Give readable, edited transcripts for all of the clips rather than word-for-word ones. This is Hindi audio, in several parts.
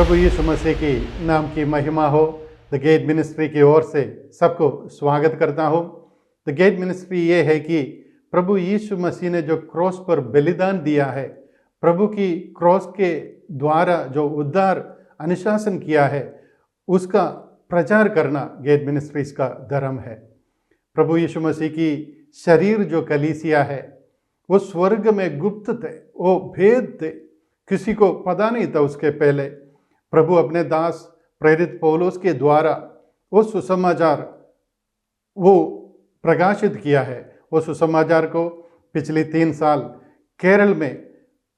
प्रभु यीशु मसीह की नाम की महिमा हो। द गेट मिनिस्ट्री की ओर से सबको स्वागत करता हूँ। द गेट मिनिस्ट्री ये है कि प्रभु यीशु मसीह ने जो क्रॉस पर बलिदान दिया है, प्रभु की क्रॉस के द्वारा जो उद्धार अनुशासन किया है, उसका प्रचार करना गेट मिनिस्ट्रीज का धर्म है। प्रभु यीशु मसीह की शरीर जो कलीसिया है वो स्वर्ग में गुप्त थे, वो भेद थे, किसी को पता नहीं था उसके पहले। प्रभु अपने दास प्रेरित पौलुस के द्वारा वो सुसमाचार वो प्रकाशित किया है। वो सुसमाचार को पिछले 3 साल केरल में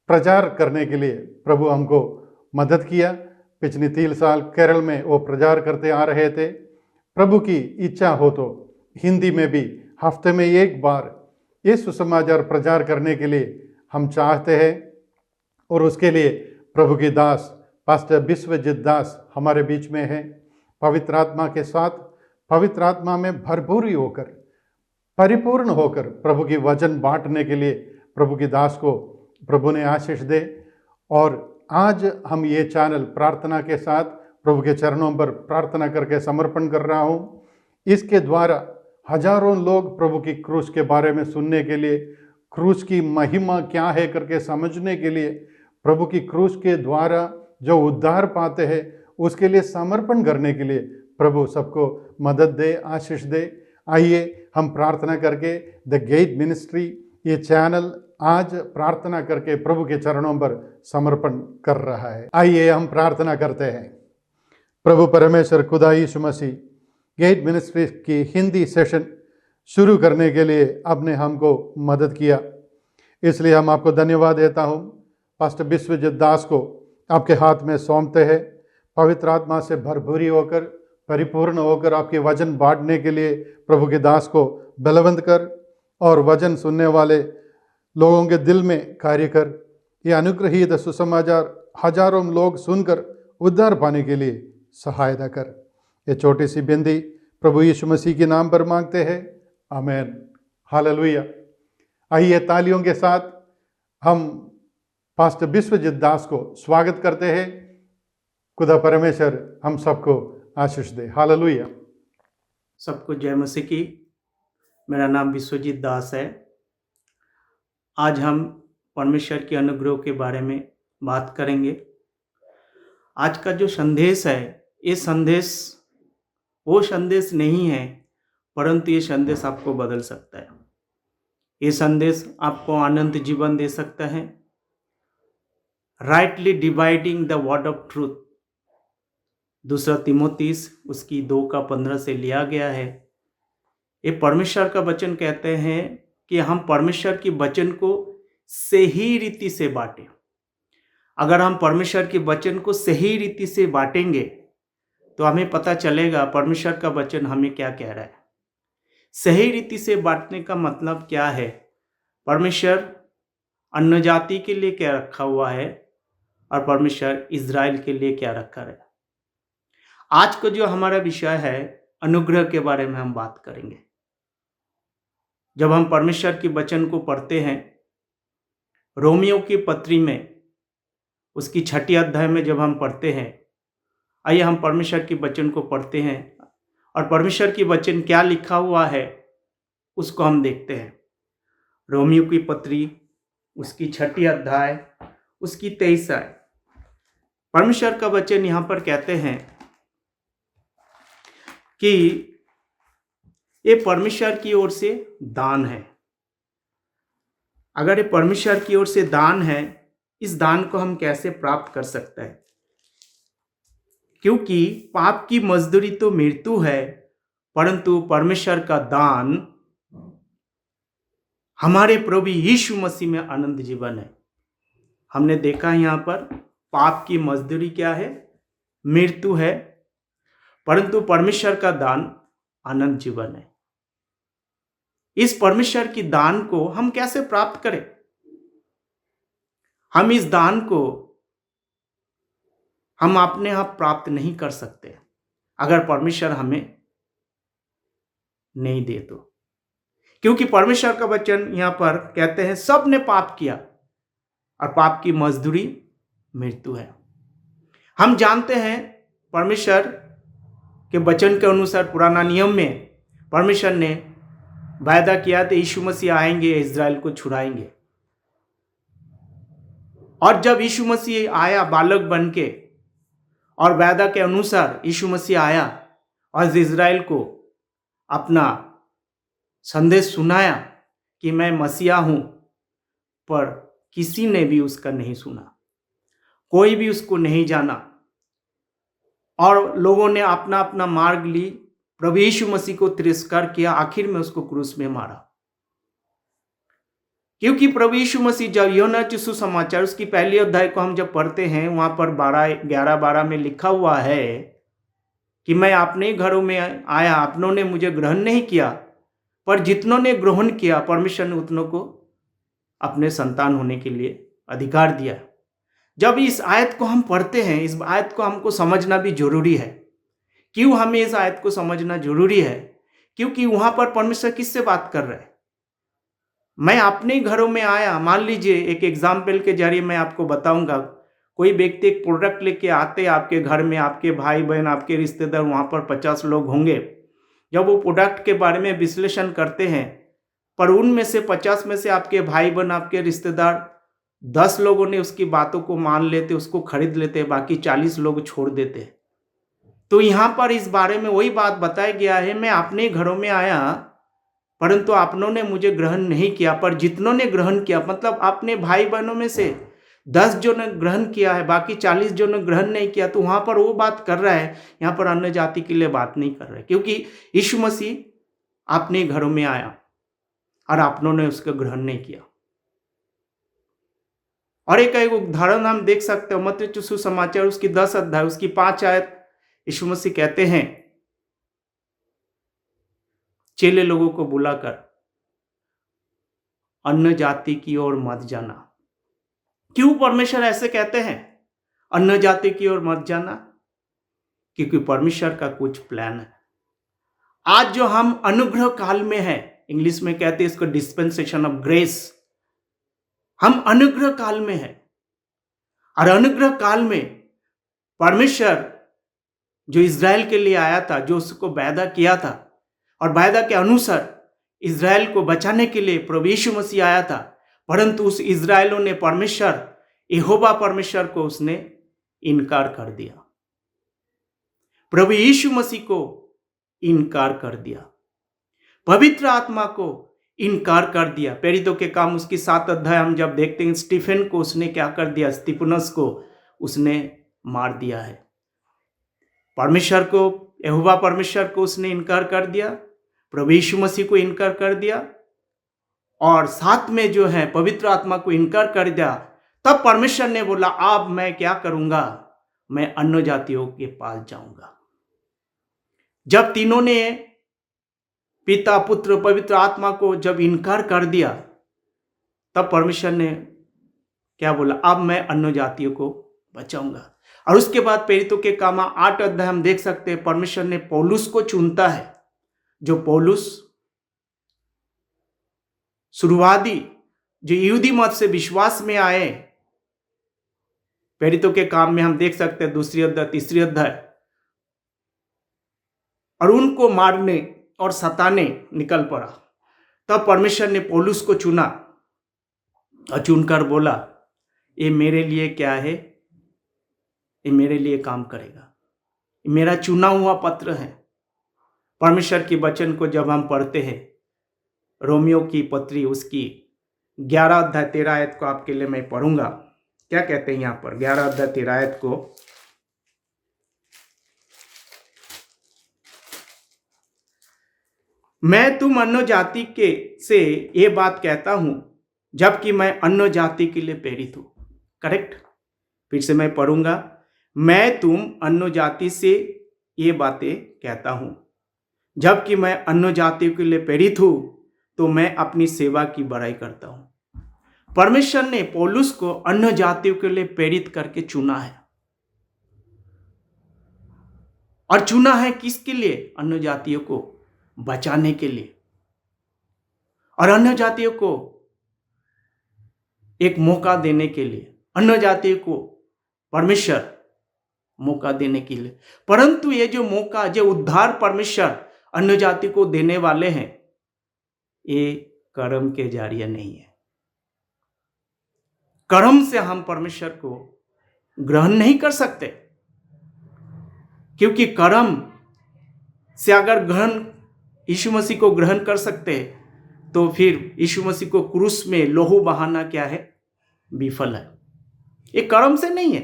प्रचार करने के लिए प्रभु हमको मदद किया। पिछले 3 साल केरल में वो प्रचार करते आ रहे थे। प्रभु की इच्छा हो तो हिंदी में भी हफ्ते में 1 बार ये सुसमाचार प्रचार करने के लिए हम चाहते हैं। और उसके लिए प्रभु की दास पास्टर विश्वजीत दास हमारे बीच में हैं। पवित्र आत्मा के साथ, पवित्र आत्मा में भरपूरी होकर, परिपूर्ण होकर प्रभु की वचन बांटने के लिए प्रभु की दास को प्रभु ने आशीष दे। और आज हम ये चैनल प्रार्थना के साथ प्रभु के चरणों पर प्रार्थना करके समर्पण कर रहा हूँ। इसके द्वारा हजारों लोग प्रभु की क्रूस के बारे में सुनने के लिए, क्रूस की महिमा क्या है करके समझने के लिए, प्रभु की क्रूस के द्वारा जो उद्धार पाते हैं उसके लिए समर्पण करने के लिए प्रभु सबको मदद दे, आशीष दे। आइए हम प्रार्थना करके द गेट मिनिस्ट्री ये चैनल आज प्रार्थना करके प्रभु के चरणों पर समर्पण कर रहा है। आइए हम प्रार्थना करते हैं। प्रभु परमेश्वर खुदा यीशु मसीह, गेट मिनिस्ट्री की हिंदी सेशन शुरू करने के लिए आपने हमको मदद किया, इसलिए हम आपको धन्यवाद देता हूँ। पास्टर विश्वजीत दास को आपके हाथ में सौंपते हैं। पवित्र आत्मा से भरपूरी होकर, परिपूर्ण होकर आपके वचन बांटने के लिए प्रभु के दास को बलवंत कर और वचन सुनने वाले लोगों के दिल में कार्य कर। ये अनुग्रहित सुसमाचार हजारों लोग सुनकर उद्धार पाने के लिए सहायता कर। ये छोटी सी बिंदी प्रभु यीशु मसीह के नाम पर मांगते हैं, आमीन, हालेलुया। आइए तालियों के साथ हम पास्टर विश्वजीत दास को स्वागत करते हैं। खुदा परमेश्वर हम सबको आशीष दे, हालेलुया। सबको जय मसीह की। मेरा नाम विश्वजीत दास है। आज हम परमेश्वर के अनुग्रह के बारे में बात करेंगे। आज का जो संदेश है, ये संदेश वो संदेश नहीं है, परंतु ये संदेश आपको बदल सकता है। ये संदेश आपको आनंद जीवन दे सकता है। Rightly dividing the word of truth, 2 तीमुथियुस उसकी 2:15 से लिया गया है। ये परमेश्वर का वचन कहते हैं कि हम परमेश्वर की वचन को सही रीति से बांटें। अगर हम परमेश्वर के वचन को सही रीति से बांटेंगे तो हमें पता चलेगा परमेश्वर का वचन हमें क्या कह रहा है। सही रीति से बांटने का मतलब क्या है, परमेश्वर अन्य जाति के लिए क्या रखा हुआ है और परमेश्वर इज़राइल के लिए क्या रखा है। आज का जो हमारा विषय है, अनुग्रह के बारे में हम बात करेंगे। जब हम परमेश्वर के वचन को पढ़ते हैं, रोमियो की पत्री में उसकी 6ठी अध्याय में जब हम पढ़ते हैं, आइए हम परमेश्वर के वचन को पढ़ते हैं और परमेश्वर की वचन क्या लिखा हुआ है उसको हम देखते हैं। रोमियो की पत्री उसकी 6ठी अध्याय उसकी 23 आय। परमेश्वर का वचन यहाँ पर कहते हैं कि ये परमेश्वर की ओर से दान है। अगर ये परमेश्वर की ओर से दान है, इस दान को हम कैसे प्राप्त कर सकते हैं? क्योंकि पाप की मजदूरी तो मृत्यु है, परंतु परमेश्वर का दान हमारे प्रभु यीशु मसीह में आनंद जीवन है। हमने देखा यहाँ पर पाप की मजदूरी क्या है, मृत्यु है, परंतु परमेश्वर का दान आनंद जीवन है। इस परमेश्वर की दान को हम कैसे प्राप्त करें? हम इस दान को हम अपने आप प्राप्त नहीं कर सकते अगर परमेश्वर हमें नहीं दे तो। क्योंकि परमेश्वर का वचन यहाँ पर कहते हैं सब ने पाप किया और पाप की मजदूरी मृत्यु है। हम जानते हैं परमेश्वर के वचन के अनुसार पुराना नियम में परमेश्वर ने वायदा किया था यीशु मसीह आएंगे, इज़राइल को छुड़ाएंगे। और जब यीशु मसीह आया बालक बन के और वायदा के अनुसार यीशु मसीह आया और इज़राइल को अपना संदेश सुनाया कि मैं मसीहा हूं, पर किसी ने भी उसका नहीं सुना, कोई भी उसको नहीं जाना और लोगों ने अपना अपना मार्ग ली। प्रभु यीशु मसीह को तिरस्कार किया, आखिर में उसको क्रूस में मारा। क्योंकि प्रभु यीशु मसीह जब यूहन्ना सुसमाचार उसकी पहली अध्याय को हम जब पढ़ते हैं, वहां पर 11-12 में लिखा हुआ है कि मैं अपने घरों में आया, अपनों ने मुझे ग्रहण नहीं किया, पर जितनों ने ग्रहण किया परमेश्वर ने उतनों को अपने संतान होने के लिए अधिकार दिया। जब इस आयत को हम पढ़ते हैं, इस आयत को हमको समझना भी जरूरी है। क्यों हमें इस आयत को समझना जरूरी है? क्योंकि वहां पर परमेश्वर किससे बात कर रहे हैं? मैं अपने घरों में आया। मान लीजिए एक एग्जाम्पल के जरिए मैं आपको बताऊंगा, कोई व्यक्ति एक प्रोडक्ट लेके आते आपके घर में, आपके भाई बहन, आपके रिश्तेदार, वहां पर 50 लोग होंगे। जब वो प्रोडक्ट के बारे में विश्लेषण करते हैं, पर उनमें से 50 में से आपके भाई बहन, आपके रिश्तेदार 10 लोगों ने उसकी बातों को मान लेते, उसको खरीद लेते, बाकी 40 लोग छोड़ देते। तो यहाँ पर इस बारे में वही बात बताया गया है, मैं अपने घरों में आया परंतु आपनों ने मुझे ग्रहण नहीं किया, पर जितनों ने ग्रहण किया, मतलब अपने भाई बहनों में से 10 जो ने ग्रहण किया है, बाकी 40 जो ने ग्रहण नहीं किया। तो वहां पर वो बात कर रहा है, यहाँ पर अन्य जाति के लिए बात नहीं कर रहा है, क्योंकि यीशु मसीह अपने घरों में आया और आपनों ने उसका ग्रहण नहीं किया। और एक उदाहरण हम देख सकते हो, मत्ती सुसमाचार उसकी 10 अध्याय उसकी 5 आयत, यीशु मसीह कहते हैं चेले लोगों को बुलाकर अन्य जाति की ओर मत जाना। क्यों परमेश्वर ऐसे कहते हैं अन्य जाति की ओर मत जाना? क्योंकि परमेश्वर का कुछ प्लान है। आज जो हम अनुग्रह काल में है, इंग्लिश में कहते हैं इसको डिस्पेंसेशन ऑफ ग्रेस, हम अनुग्रह काल में है। और अनुग्रह काल में परमेश्वर जो इज़राइल के लिए आया था, जो उसको वायदा किया था, और वायदा के अनुसार इज़राइल को बचाने के लिए प्रभु यीशु मसीह आया था, परंतु उस इज़राइलों ने परमेश्वर यहोवा परमेश्वर को उसने इनकार कर दिया, प्रभु यीशु मसीह को इनकार कर दिया, पवित्र आत्मा को इनकार कर दिया। प्रेरितों के काम उसकी 7 अध्याय हम जब देखते हैं, स्टीफन को उसने क्या कर दिया? स्तिफनस को उसने मार दिया है। परमेश्वर को, यहोवा परमेश्वर को उसने इनकार कर दिया, प्रभु यीशु मसीह को इनकार कर दिया, और साथ में जो है पवित्र आत्मा को इनकार कर दिया। तब परमेश्वर ने बोला अब मैं क्या करूंगा? मैं अन्य जातियों के पास जाऊंगा। जब तीनों ने पिता, पुत्र, पवित्र आत्मा को जब इनकार कर दिया, तब परमेश्वर ने क्या बोला? अब मैं अन्य जातियों को बचाऊंगा। और उसके बाद प्रेरितों के काम 8 अध्याय हम देख सकते हैं, परमेश्वर ने पौलुस को चुनता है। जो पौलुस शुरुआती जो यहूदी मत से विश्वास में आए, प्रेरितों के काम में हम देख सकते हैं 2 अध्याय 3 अध्याय, और उनको मारने और सताने निकल पड़ा। तब परमेश्वर ने पौलुस को चुना और चुनकर बोला ये मेरे लिए क्या है? ये मेरे लिए काम करेगा, मेरा चुना हुआ पत्र है। परमेश्वर की वचन को जब हम पढ़ते हैं, रोमियो की पत्री उसकी 11 अध्याय 13 आयत को आपके लिए मैं पढ़ूंगा। क्या कहते हैं यहाँ पर? 11 अध्याय 13 आयत को, मैं तुम अन्य जाति के से ये बात कहता हूं जबकि मैं अन्य जाति के लिए प्रेरित हूं। करेक्ट? फिर से मैं पढ़ूंगा, मैं तुम अन्य जाति से ये बातें कहता हूं जबकि मैं अन्य जातियों के लिए प्रेरित हूं, तो मैं अपनी सेवा की बड़ाई करता हूं। परमेश्वर ने पौलुस को अन्य जातियों के लिए प्रेरित करके चुना है। और चुना है किसके लिए? अन्य जातियों को बचाने के लिए, और अन्य जातियों को एक मौका देने के लिए। अन्य जातियों को परमेश्वर मौका देने के लिए, परंतु ये जो मौका, जो उद्धार परमेश्वर अन्य जाति को देने वाले हैं, ये कर्म के जरिए नहीं है। कर्म से हम परमेश्वर को ग्रहण नहीं कर सकते, क्योंकि कर्म से अगर ग्रहण यीशु मसीह को ग्रहण कर सकते तो फिर यीशु मसीह को क्रूस में लोहू बहाना क्या है? विफल है। ये कर्म से नहीं है।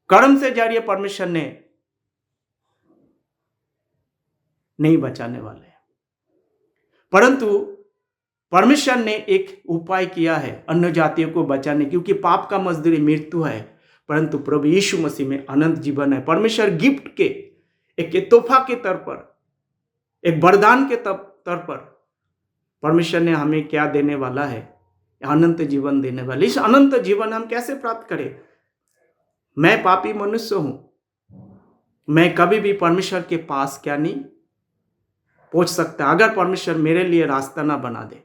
कर्म से जरिए परमेश्वर ने नहीं बचाने वाले हैं, परंतु परमेश्वर ने एक उपाय किया है अन्य जातियों को बचाने, क्योंकि पाप का मजदूरी मृत्यु है, परंतु प्रभु यीशु मसीह में अनंत जीवन है। परमेश्वर गिफ्ट के एक तोहफा के तौर पर, एक वरदान के तौर पर परमेश्वर ने हमें क्या देने वाला है? अनंत जीवन देने वाला। इस अनंत जीवन हम कैसे प्राप्त करें? मैं पापी मनुष्य हूं, मैं कभी भी परमेश्वर के पास क्या नहीं पहुंच सकता अगर परमेश्वर मेरे लिए रास्ता ना बना दे।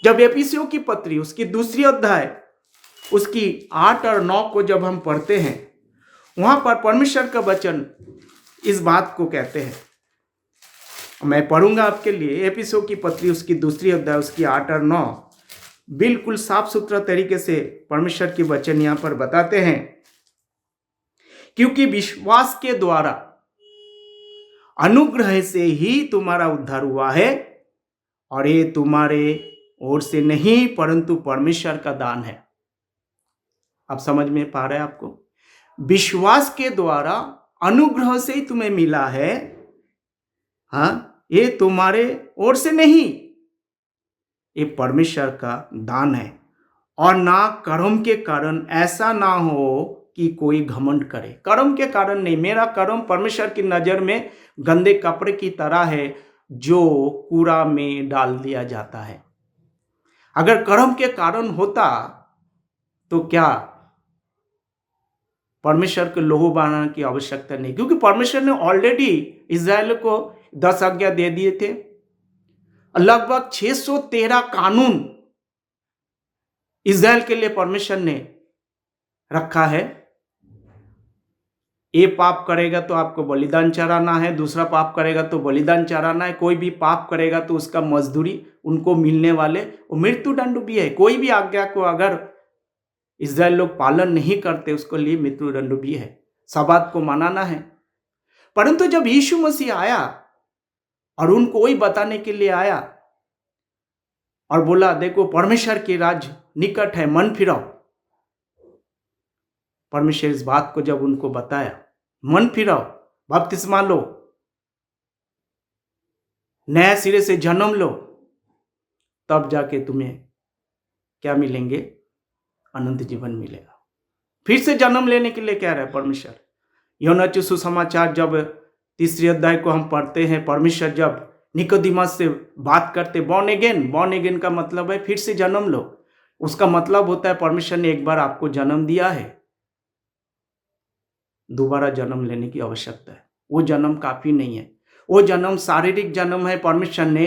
जब एफिसियों की पत्री उसकी 2 अध्याय उसकी 8 और 9 को जब हम पढ़ते हैं, वहां पर परमेश्वर का वचन इस बात को कहते हैं। मैं पढ़ूंगा आपके लिए। एफिसियों की पत्री उसकी 2 अध्याय उसकी 8 और 9 बिल्कुल साफ सुथरा तरीके से परमेश्वर की वचन यहां पर बताते हैं, क्योंकि विश्वास के द्वारा अनुग्रह से ही तुम्हारा उद्धार हुआ है, और ये तुम्हारे ओर से नहीं परंतु परमेश्वर का दान है। आप समझ में पा रहे हैं? आपको विश्वास के द्वारा अनुग्रह से ही तुम्हें मिला है। हाँ, ये तुम्हारे ओर से नहीं, ये परमेश्वर का दान है, और ना कर्म के कारण, ऐसा ना हो कि कोई घमंड करे। कर्म के कारण नहीं। मेरा कर्म परमेश्वर की नजर में गंदे कपड़े की तरह है जो कूड़ा में डाल दिया जाता है। अगर कर्म के कारण होता तो क्या परमेश्वर को लोहू बनाने की आवश्यकता नहीं, क्योंकि परमेश्वर ने ऑलरेडी इस्राएल को 10 आज्ञा दे दिए थे। लगभग 613 कानून इस्राएल के लिए परमेश्वर ने रखा है। ये पाप करेगा तो आपको बलिदान चढ़ाना है, दूसरा पाप करेगा तो बलिदान चढ़ाना है, कोई भी पाप करेगा तो उसका मजदूरी उनको मिलने वाले वो मृत्यु दंड भी है। कोई भी आज्ञा को अगर इस्राएल लोग पालन नहीं करते उसको लिए मृत्यु दंड भी है। सब्बात को मनाना है। परंतु जब यीशु मसीह आया और उनको वही बताने के लिए आया और बोला, देखो परमेश्वर की राज निकट है, मन फिराओ। परमेश्वर इस बात को जब उनको बताया, मन फिराओ, बपतिस्मा लो, नया सिरे से जन्म लो, तब जाके तुम्हें क्या मिलेंगे? अनंत जीवन मिलेगा। फिर से जन्म लेने के लिए कह रहा है परमेश्वर। यूहन्ना सुसमाचार जब 3 अध्याय को हम पढ़ते हैं, परमेश्वर जब निकोदेमस से बात करते, बॉर्न अगेन का मतलब है फिर से जन्म लो। उसका मतलब होता है परमेश्वर ने एक बार आपको जन्म दिया है, दोबारा जन्म लेने की आवश्यकता है। वो जन्म काफी नहीं है। वो जन्म शारीरिक जन्म है। परमेश्वर ने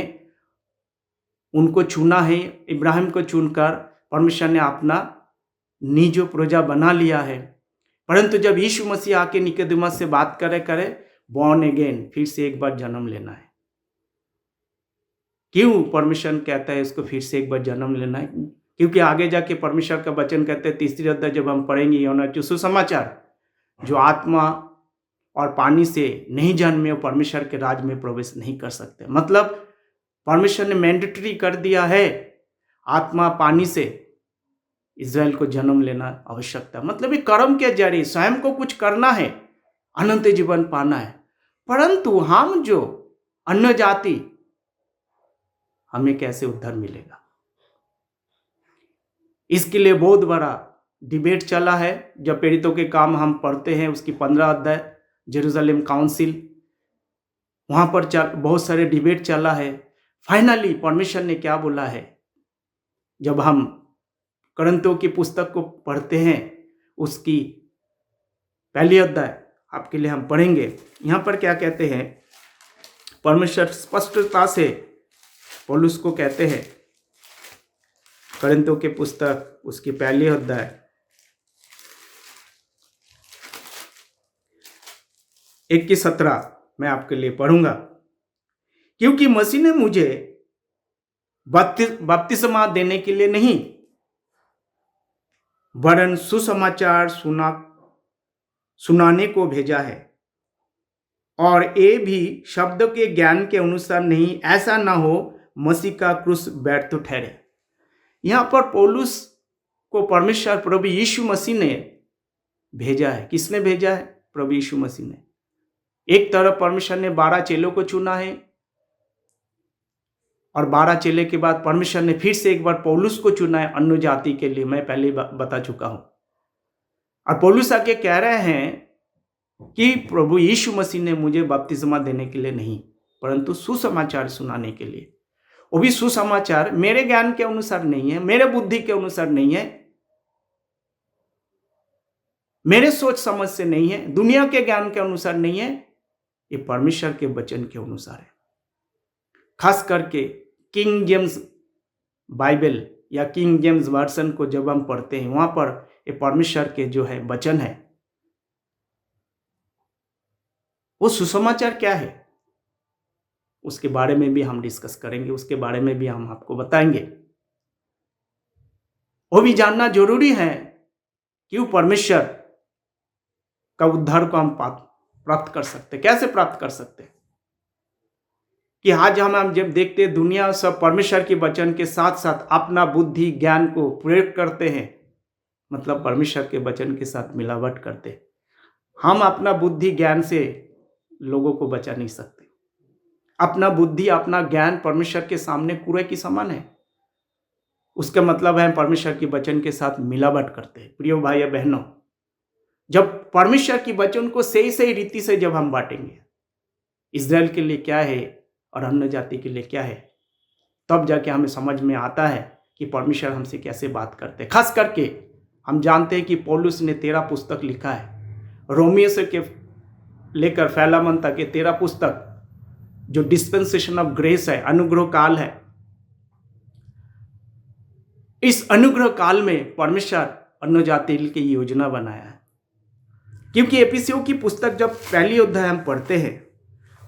उनको चुना है, इब्राहिम को चुनकर परमेश्वर ने अपना निज प्रजा बना लिया है। परंतु जब यीशु मसीह आके निकोदेमस से बात करे बॉर्न अगेन, फिर से एक बार जन्म लेना है। क्यों परमेश्वर कहता है इसको फिर से एक बार जन्म लेना है? क्योंकि आगे जाके परमेश्वर का वचन कहते हैं 3 अध्याय जब हम पढ़ेंगे यूहन्ना सुसमाचार, जो आत्मा और पानी से नहीं जन्मे वो परमेश्वर के राज में प्रवेश नहीं कर सकते। मतलब परमेश्वर ने मैंडेटरी कर दिया है आत्मा पानी से इज़राइल को जन्म लेना आवश्यकता। मतलब ये कर्म के जरिए स्वयं को कुछ करना है, अनंत जीवन पाना है। परंतु हम जो अन्य जाति, हमें कैसे उद्धार मिलेगा? इसके लिए बहुत बड़ा डिबेट चला है। जब प्रेरितों के काम हम पढ़ते हैं उसकी 15 अध्याय जेरूशलेम काउंसिल, वहां पर बहुत सारे डिबेट चला है। फाइनली परमेश्वर ने क्या बोला है? जब हम कोरिन्थियों की पुस्तक को पढ़ते हैं उसकी 1 अध्याय आपके लिए हम पढ़ेंगे। यहाँ पर क्या कहते हैं? परमेश्वर स्पष्टता से पौलुस को कहते हैं, कोरिन्थियों की पुस्तक उसकी 1 अध्याय 21:17 मैं आपके लिए पढ़ूंगा। क्योंकि मसीह ने मुझे बपतिस्मा देने के लिए नहीं, वरन सुसमाचार सुनाने को भेजा है, और ये भी शब्द के ज्ञान के अनुसार नहीं, ऐसा ना हो मसीह का क्रूस व्यर्थ ठहरे। यहां पर पौलुस को परमेश्वर प्रभु यीशु मसीह ने भेजा है। किसने भेजा है? प्रभु यीशु मसीह ने। एक तरफ परमेश्वर ने 12 चेलों को चुना है, और 12 चेले के बाद परमेश्वर ने फिर से एक बार पौलुस को चुना है अन्य जाति के लिए। मैं पहले बता चुका हूं। और पौलुस आके कह रहे हैं कि प्रभु यीशु मसीह ने मुझे बपतिस्मा देने के लिए नहीं, परंतु सुसमाचार सुनाने के लिए। वो भी सुसमाचार मेरे ज्ञान के अनुसार नहीं है, मेरे बुद्धि के अनुसार नहीं है, मेरे सोच समझ से नहीं है, दुनिया के ज्ञान के अनुसार नहीं है, ये परमेश्वर के वचन के अनुसार है। खास करके किंग जेम्स बाइबल या किंग जेम्स वर्सन को जब हम पढ़ते हैं, वहां पर ये परमेश्वर के जो है वचन है, वो सुसमाचार क्या है उसके बारे में भी हम डिस्कस करेंगे, उसके बारे में भी हम आपको बताएंगे। वो भी जानना जरूरी है कि परमेश्वर का उद्धार को हम प्राप्त कर सकते, कैसे प्राप्त कर सकते। कि आज हम जब देखते हैं दुनिया सब परमेश्वर के वचन के साथ साथ अपना बुद्धि ज्ञान को प्रयोग करते हैं, मतलब परमेश्वर के वचन के साथ मिलावट करते। हम अपना बुद्धि ज्ञान से लोगों को बचा नहीं सकते। अपना बुद्धि अपना ज्ञान परमेश्वर के सामने कूड़े की समान है। उसका मतलब है परमेश्वर के वचन के साथ मिलावट करते हैं। प्रिय भाई बहनों, जब परमेश्वर की वचन को सही सही रीति से जब हम बांटेंगे, इज़राइल के लिए क्या है और अन्य जाति के लिए क्या है, तब जाके हमें समझ में आता है कि परमेश्वर हमसे कैसे बात करते हैं। खास करके हम जानते हैं कि पौलुस ने 13 पुस्तक लिखा है। रोमियो से के लेकर फैलामन तक ये 13 पुस्तक जो डिस्पेंसेशन ऑफ ग्रेस है, अनुग्रह काल है। इस अनुग्रह काल में परमेश्वर अन्य जाति की योजना बनाया है। क्योंकि एफिसियों की पुस्तक जब पहली अध्याय हम पढ़ते हैं,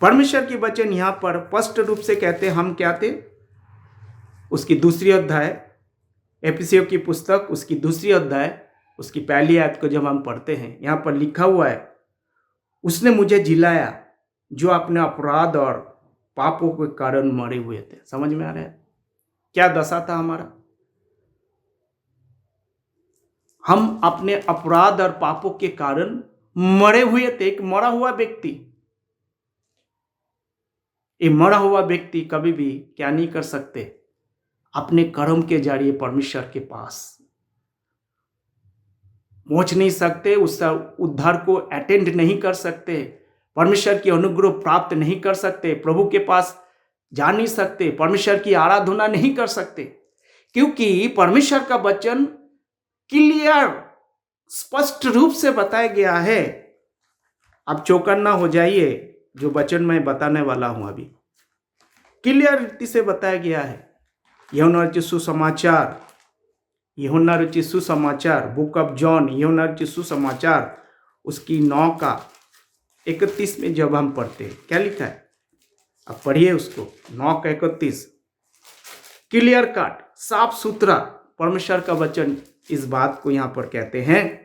परमेश्वर की वचन यहां पर स्पष्ट रूप से कहते हैं हम क्या थे। उसकी दूसरी अध्याय, एफिसियों की पुस्तक उसकी दूसरी अध्याय उसकी पहली आयत को जब हम पढ़ते हैं, यहां पर लिखा हुआ है, उसने मुझे जिलाया जो अपने अपराध और पापों के कारण मरे हुए थे। समझ में आ रहा है क्या दशा था हमारा? हम अपने अपराध और पापों के कारण मरे हुए थे। एक मरा हुआ व्यक्ति, ये मरा हुआ व्यक्ति कभी भी क्या नहीं कर सकते, अपने कर्म के जरिए परमेश्वर के पास पहुंच नहीं सकते, उसका उद्धार को अटेंड नहीं कर सकते, परमेश्वर की अनुग्रह प्राप्त नहीं कर सकते, प्रभु के पास जा नहीं सकते, परमेश्वर की आराधना नहीं कर सकते। क्योंकि परमेश्वर का वचन क्लियर स्पष्ट रूप से बताया गया है। अब चौकन्ना हो जाइए, जो वचन मैं बताने वाला हूं अभी क्लियर रीति से बताया गया है। यूहन्ना रचित सुसमाचार, यूहन्ना रचित सुसमाचार, बुक ऑफ जॉन, यूहन्ना रचित सुसमाचार उसकी 9 का 31 में जब हम पढ़ते हैं, क्या लिखा है? अब पढ़िए उसको। 9 का 31 क्लियर कट, साफ सुथरा परमेश्वर का वचन इस बात को यहां पर कहते हैं,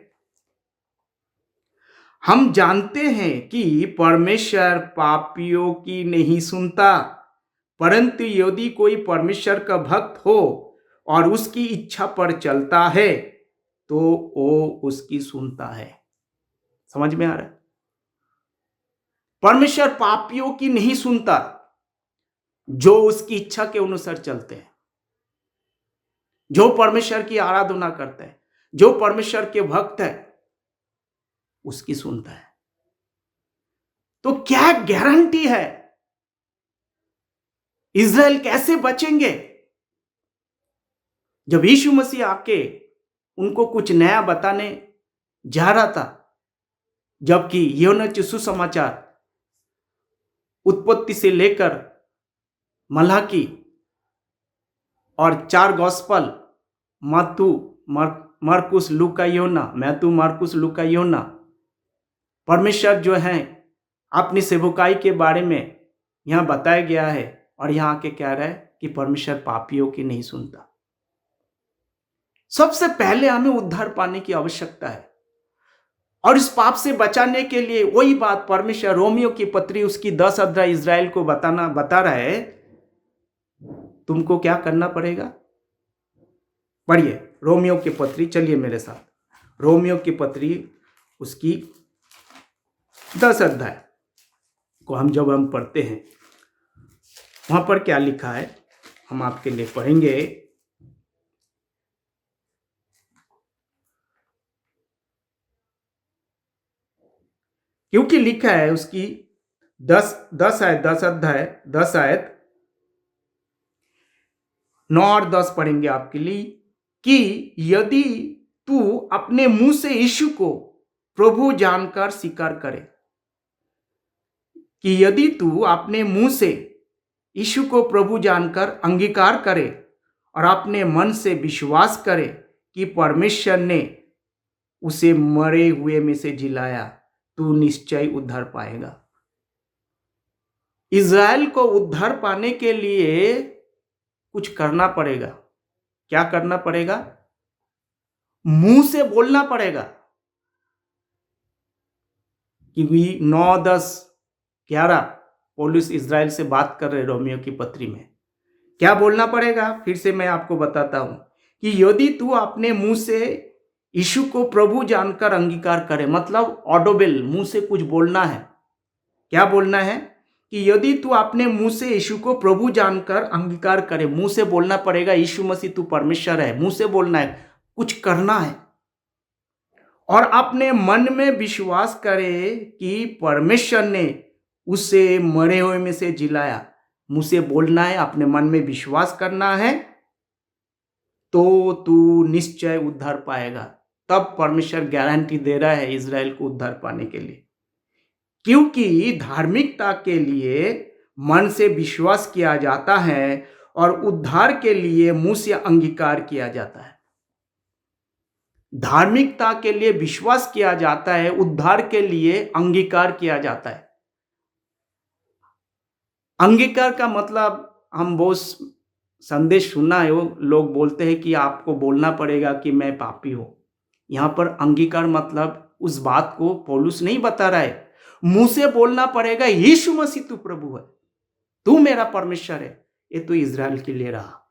हम जानते हैं कि परमेश्वर पापियों की नहीं सुनता, परंतु यदि कोई परमेश्वर का भक्त हो और उसकी इच्छा पर चलता है तो वो उसकी सुनता है। समझ में आ रहा है? परमेश्वर पापियों की नहीं सुनता जो उसकी इच्छा के अनुसार चलते हैं, जो परमेश्वर की आराधना करते हैं, जो परमेश्वर के भक्त है, उसकी सुनता है। तो क्या गारंटी है? इज़राइल कैसे बचेंगे? जब यीशु मसीह आके उनको कुछ नया बताने जा रहा था, जबकि यूहन्ना रचित सुसमाचार उत्पत्ति से लेकर मलाकी और 4 गॉस्पल मत्तू, मरकुस, लूका, यूहन्ना, मैथ्यू, मार्कुस, लूका, यूहन्ना, परमेश्वर जो है अपनी सेवकाई के बारे में यहाँ बताया गया है, और यहाँ आके कह रहा है कि परमेश्वर पापियों की नहीं सुनता। सबसे पहले हमें उद्धार पाने की आवश्यकता है, और इस पाप से बचाने के लिए वही बात परमेश्वर रोमियो की पत्री उसकी 10 अध्याय इजराइल को बता रहा है, तुमको क्या करना पड़ेगा। पढ़िए रोमियो की पत्री, चलिए मेरे साथ रोमियो की पत्री उसकी 10 अध्याय को जब हम पढ़ते हैं, वहां पर क्या लिखा है हम आपके लिए पढ़ेंगे। क्योंकि लिखा है उसकी 10 अध्याय 10 आयत 9 और 10 पढ़ेंगे आपके लिए, कि यदि तू अपने मुंह से यीशु को प्रभु जानकर स्वीकार करे, कि यदि तू अपने मुंह से यीशु को प्रभु जानकर अंगीकार करे और अपने मन से विश्वास करे कि परमेश्वर ने उसे मरे हुए में से जिलाया, तू निश्चय उद्धार पाएगा। इज़राइल को उद्धार पाने के लिए कुछ करना पड़ेगा। क्या करना पड़ेगा? मुंह से बोलना पड़ेगा। क्योंकि 9, 10, 11 पौलुस इज़राइल से बात कर रहे रोमियो की पत्री में। क्या बोलना पड़ेगा? फिर से मैं आपको बताता हूं कि यदि तू अपने मुंह से यीशु को प्रभु जानकर अंगीकार करे, मतलब ऑडिबल, मुंह से कुछ बोलना है। क्या बोलना है? कि यदि तू अपने मुंह से यीशु को प्रभु जानकर अंगीकार करे, मुंह से बोलना पड़ेगा यीशु मसीह तू परमेश्वर है, मुंह से बोलना है, कुछ करना है। और अपने मन में विश्वास करे कि परमेश्वर ने उसे मरे हुए में से जिलाया, मुंह से बोलना है, अपने मन में विश्वास करना है, तो तू निश्चय उद्धार पाएगा। तब परमेश्वर गारंटी दे रहा है इज़राइल को उद्धार पाने के लिए, क्योंकि धार्मिकता के लिए मन से विश्वास किया जाता है और उद्धार के लिए मुंह से अंगीकार किया जाता है। धार्मिकता के लिए विश्वास किया जाता है, उद्धार के लिए अंगीकार किया जाता है। अंगीकार का मतलब हम बहुत संदेश सुना है, वो लोग बोलते हैं कि आपको बोलना पड़ेगा कि मैं पापी हूं। यहां पर अंगीकार मतलब उस बात को पौलुस नहीं बता रहा है। मुंह से बोलना पड़ेगा यीशु मसीह तू प्रभु है, तू मेरा परमेश्वर है। ये तो इज़राइल के लिए रहा।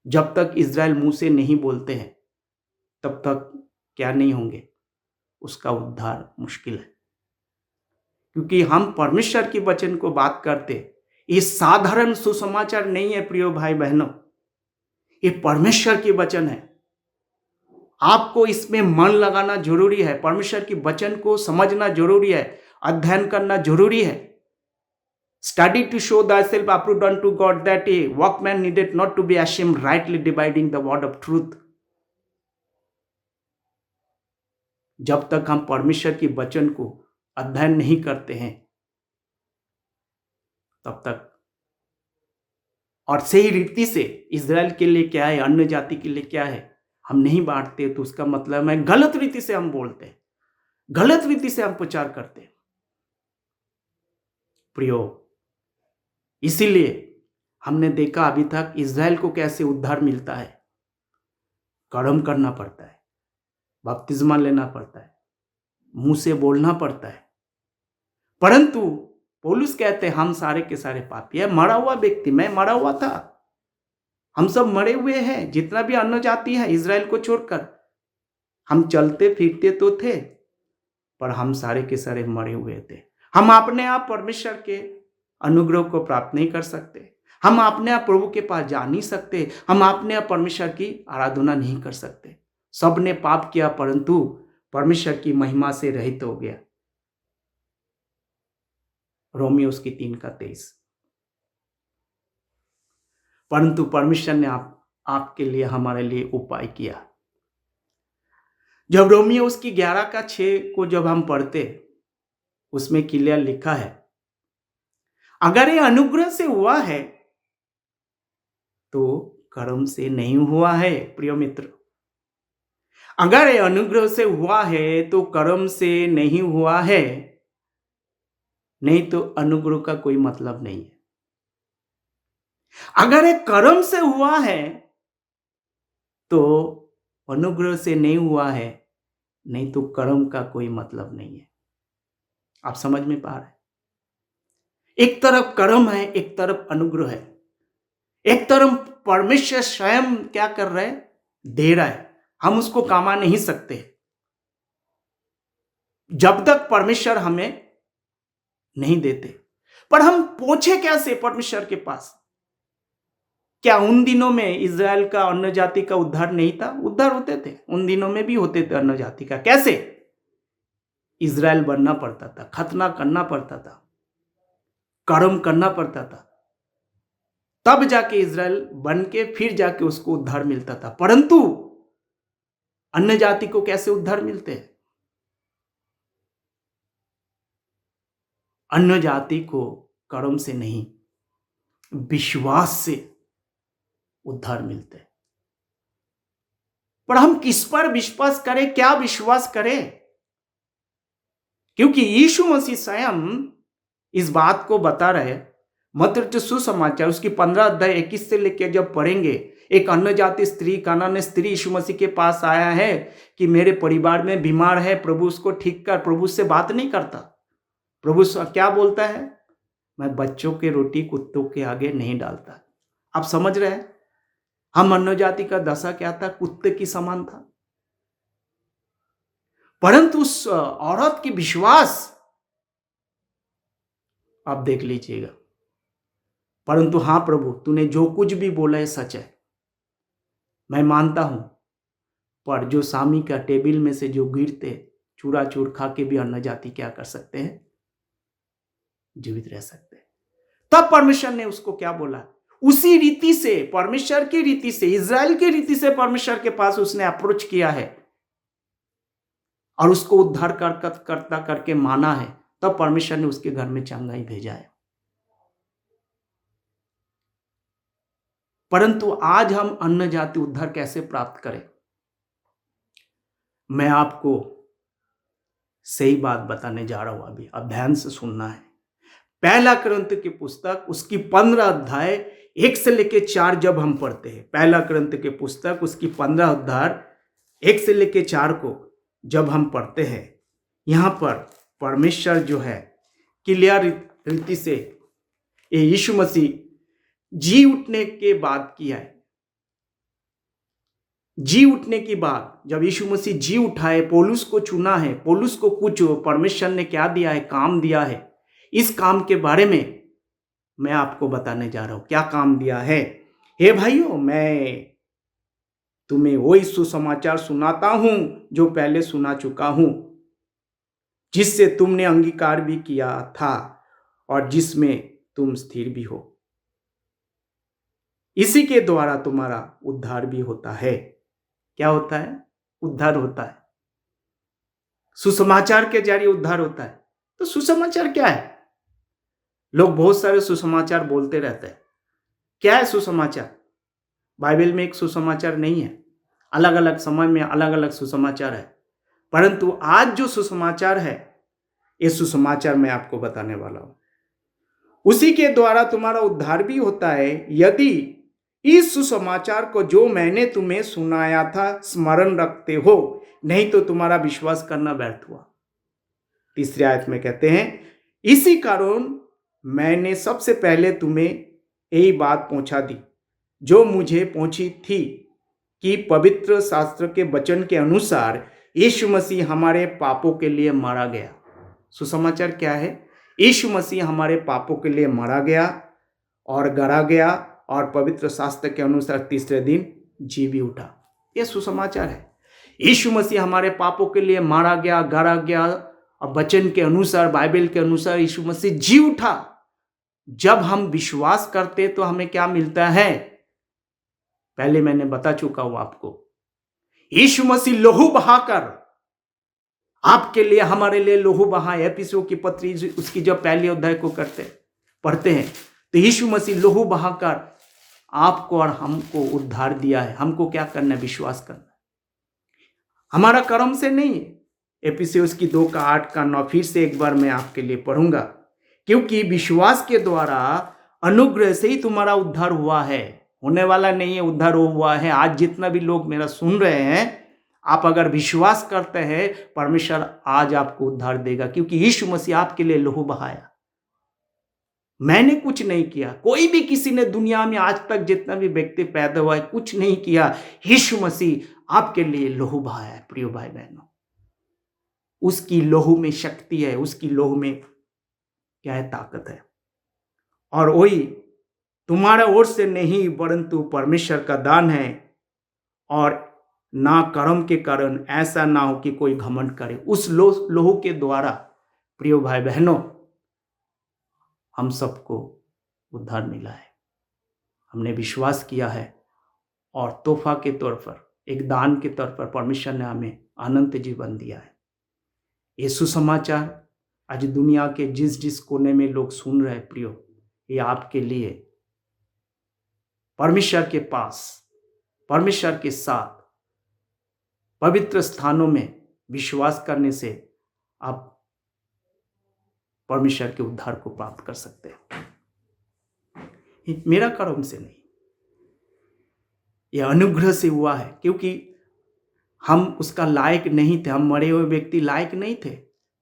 जब तक इज़राइल मुंह से नहीं बोलते हैं तब तक क्या नहीं होंगे, उसका उद्धार मुश्किल है। क्योंकि हम परमेश्वर की वचन को बात करते, ये साधारण सुसमाचार नहीं है प्रिय भाई बहनों, ये परमेश्वर की वचन है। आपको इसमें मन लगाना जरूरी है, परमेश्वर की वचन को समझना जरूरी है, अध्ययन करना जरूरी है। Study to show thyself approved unto God, that a workman needed not to be ashamed, rightly dividing the word of truth। जब तक हम परमेश्वर की वचन को अध्ययन नहीं करते हैं तब तक, और सही रीति से इज़राइल के लिए क्या है, अन्य जाति के लिए क्या है, हम नहीं बांटते, तो उसका मतलब है गलत रीति से हम बोलते हैं, गलत रीति से हम प्रचार करते हैं प्रियो। इसीलिए हमने देखा अभी तक इज़राइल को कैसे उद्धार मिलता है। कर्म करना पड़ता है, बपतिस्मा लेना पड़ता है, मुंह से बोलना पड़ता है। परंतु पौलुस कहते हैं हम सारे के सारे पापी है, मरा हुआ व्यक्ति, मैं मरा हुआ था, हम सब मरे हुए हैं, जितना भी अन्य जाति है इज़राइल को छोड़कर। हम चलते फिरते तो थे, पर हम सारे के सारे मरे हुए थे। हम अपने आप परमेश्वर के अनुग्रह को प्राप्त नहीं कर सकते, हम अपने आप प्रभु के पास जा नहीं सकते, हम अपने आप परमेश्वर की आराधना नहीं कर सकते। सब ने पाप किया परंतु परमेश्वर की महिमा से रहित हो गया। रोमियो उसकी 3:23। परंतु परमेश्वर ने आपके लिए, हमारे लिए उपाय किया। जब रोमियो उसकी 11:6 को जब हम पढ़ते, उसमें क्लियर लिखा है, अगर ये अनुग्रह से हुआ है तो कर्म से नहीं हुआ है। प्रिय मित्र, अगर ये अनुग्रह से हुआ है तो कर्म से नहीं हुआ है। नहीं तो अनुग्रह का कोई मतलब नहीं है। अगर एक कर्म से हुआ है तो अनुग्रह से नहीं हुआ है, नहीं तो कर्म का कोई मतलब नहीं है। आप समझ में पा रहे हैं? एक तरफ कर्म है, एक तरफ अनुग्रह है। एक तरफ परमेश्वर स्वयं क्या कर रहा है, दे रहा है, हम उसको कमा नहीं सकते जब तक परमेश्वर हमें नहीं देते। पर हम पहुंचे कैसे परमेश्वर के पास? क्या उन दिनों में इज़राइल का अन्य जाति का उद्धार नहीं था? उद्धार होते थे, उन दिनों में भी होते थे अन्य जाति का। कैसे? इज़राइल बनना पड़ता था, खतना करना पड़ता था, कर्म करना पड़ता था, तब जाके इज़राइल बन के फिर जाके उसको उद्धार मिलता था। परंतु अन्य जाति को कैसे उद्धार मिलते हैं? अन्य जाति को कर्म से नहीं, विश्वास से उद्धार मिलते हैं। पर हम किस पर विश्वास करें, क्या विश्वास करें? क्योंकि यीशु मसीह स्वयं इस बात को बता रहे। मत्ती सुसमाचार उसकी 15 अध्याय 21 से लेकर जब पढ़ेंगे, एक अन्य जाति स्त्री, कनानी स्त्री यीशु मसीह के पास आया है कि मेरे परिवार में बीमार है, प्रभु उसको ठीक कर। प्रभु से बात नहीं करता। प्रभु क्या बोलता है? मैं बच्चों के रोटी कुत्तों के आगे नहीं डालता। आप समझ रहे हैं? हम अन्य जाति का दशा क्या था? कुत्ते की समान था। परंतु उस औरत की विश्वास आप देख लीजिएगा। परंतु हाँ प्रभु, तूने जो कुछ भी बोला है सच है, मैं मानता हूं। पर जो सामी का टेबल में से जो गिरते, चूरा चूर खा के भी अन्य जाति क्या कर सकते हैं? जीवित रह सकते हैं। तब परमेश्वर ने उसको क्या बोला? उसी रीति से, परमेश्वर की रीति से, इज़राइल की रीति से परमेश्वर के पास उसने अप्रोच किया है और उसको उद्धार करता करके माना है। तब परमेश्वर ने उसके घर में चंगाई भेजा है। परंतु आज हम अन्य जाति उद्धार कैसे प्राप्त करें? मैं आपको सही बात बताने जा रहा हूं। अभी अब ध्यान से सुनना है। पहला कुरिन्थ की पुस्तक उसकी 15 अध्याय 1 से लेके 4 जब हम पढ़ते हैं, पहला कुरिन्थ की पुस्तक उसकी 15 अध्याय 1 से लेके 4 को जब हम पढ़ते हैं, यहां पर परमेश्वर जो है क्लियर रीति से ये यीशु मसीह जी उठने के बाद किया है। जी उठने की बात, जब यीशु मसीह जी उठा है, पौलुस को चुना है, पौलुस को कुछ परमेश्वर ने क्या दिया है? काम दिया है। इस काम के बारे में मैं आपको बताने जा रहा हूं। क्या काम दिया है? हे भाइयों, मैं तुम्हें वही सुसमाचार सुनाता हूं जो पहले सुना चुका हूं, जिससे तुमने अंगीकार भी किया था और जिसमें तुम स्थिर भी हो। इसी के द्वारा तुम्हारा उद्धार भी होता है। क्या होता है? उद्धार होता है। सुसमाचार के जरिए उद्धार होता है। तो सुसमाचार क्या है? लोग बहुत सारे सुसमाचार बोलते रहते हैं। क्या है सुसमाचार? बाइबल में एक सुसमाचार नहीं है। अलग अलग समय में अलग अलग सुसमाचार है। परंतु आज जो सुसमाचार है, ये सुसमाचार मैं आपको बताने वाला हूं। उसी के द्वारा तुम्हारा उद्धार भी होता है, यदि इस सुसमाचार को जो मैंने तुम्हें सुनाया था स्मरण रखते हो, नहीं तो तुम्हारा विश्वास करना व्यर्थ हुआ। तीसरी आयत में कहते हैं, इसी कारण मैंने सबसे पहले तुम्हें यही बात पहुंचा दी जो मुझे पहुंची थी, कि पवित्र शास्त्र के वचन के अनुसार यीशु मसीह हमारे पापों के लिए मारा गया। सुसमाचार क्या है? यीशु मसीह हमारे पापों के लिए मारा गया और गड़ा गया और पवित्र शास्त्र के अनुसार तीसरे दिन जी भी उठा। यह सुसमाचार है। यीशु मसीह हमारे पापों के लिए मारा गया, गड़ा गया और वचन के अनुसार, बाइबल के अनुसार यीशु मसीह जी उठा। जब हम विश्वास करते तो हमें क्या मिलता है? पहले मैंने बता चुका हूं आपको। यीशु मसीह लहू बहाकर आपके लिए, हमारे लिए लहू बहा। एफिसियों की पत्री उसकी जब पहले अध्याय को पढ़ते हैं तो यीशु मसीह लहू बहाकर आपको और हमको उद्धार दिया है। हमको क्या करना है? विश्वास करना। हमारा कर्म से नहीं है। एफिसियों की 2 का 8 का 9 फिर से एक बार मैं आपके लिए पढ़ूंगा। क्योंकि विश्वास के द्वारा अनुग्रह से ही तुम्हारा उद्धार हुआ है, होने वाला नहीं है, उद्धार हुआ है। आज जितना भी लोग मेरा सुन रहे हैं, आप अगर विश्वास करते हैं, परमेश्वर आज आपको उद्धार देगा, क्योंकि यीशु मसीह आपके लिए लहू बहाया। मैंने कुछ नहीं किया, कोई भी किसी ने दुनिया में आज तक जितना भी व्यक्ति पैदा हुआ है कुछ नहीं किया, यीशु मसीह आपके लिए लहू बहाया है। प्रिय भाई बहनों, उसकी लहू में शक्ति है, उसकी लहू में क्या है, ताकत है। और वही तुम्हारा ओर से नहीं परंतु परमेश्वर का दान है, और ना कर्म के कारण ऐसा ना हो कि कोई घमंड करे। उस लहू के द्वारा प्रिय भाई बहनों हम सबको उद्धार मिला है। हमने विश्वास किया है और तोहफा के तौर पर, एक दान के तौर पर परमेश्वर ने हमें अनंत जीवन दिया है। ये सुसमाचार आज दुनिया के जिस जिस कोने में लोग सुन रहे हैं प्रियो, ये आपके लिए परमेश्वर के पास, परमेश्वर के साथ पवित्र स्थानों में विश्वास करने से आप परमेश्वर के उद्धार को प्राप्त कर सकते हैं। मेरा कर्म से नहीं, यह अनुग्रह से हुआ है, क्योंकि हम उसका लायक नहीं थे, हम मरे हुए व्यक्ति लायक नहीं थे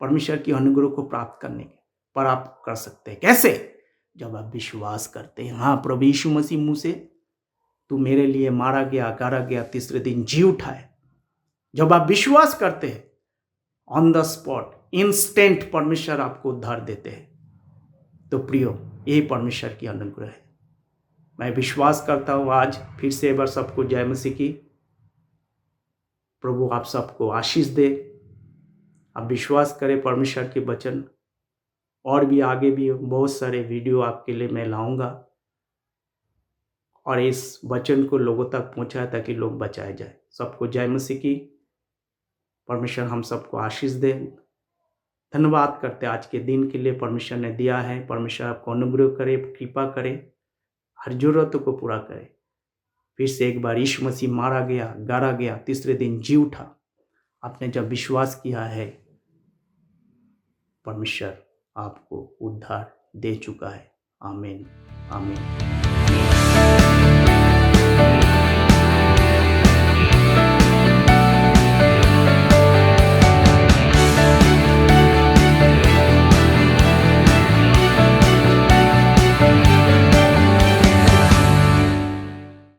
परमेश्वर की अनुग्रह को प्राप्त करने के, पर आप कर सकते हैं। कैसे? जब आप विश्वास करते हैं, हाँ प्रभु यीशु मसीह मुंह से तू मेरे लिए मारा गया, गाड़ा गया, तीसरे दिन जी उठाए, जब आप विश्वास करते हैं, ऑन द स्पॉट इंस्टेंट परमेश्वर आपको उद्धार देते हैं। तो प्रियो, यही परमेश्वर की अनुग्रह है। मैं विश्वास करता हूँ आज फिर से एक बार सबको जय मसीह की। प्रभु आप सबको आशीष दे। आप विश्वास करें परमेश्वर के वचन, और भी आगे भी बहुत सारे वीडियो आपके लिए मैं लाऊंगा, और इस वचन को लोगों तक पहुंचाए ताकि लोग बचाए जाए। सबको जय मसीह की। परमेश्वर हम सबको आशीष दे। धन्यवाद करते आज के दिन के लिए परमेश्वर ने दिया है। परमेश्वर आपको अनुग्रह करे, कृपा करे, हर जरूरतों को पूरा करे। फिर से एक बार यीशु मसीह मारा गया, गाड़ा गया, तीसरे दिन जी उठा। आपने जब विश्वास किया है, परमेश्वर आपको उद्धार दे चुका है। आमीन, आमीन।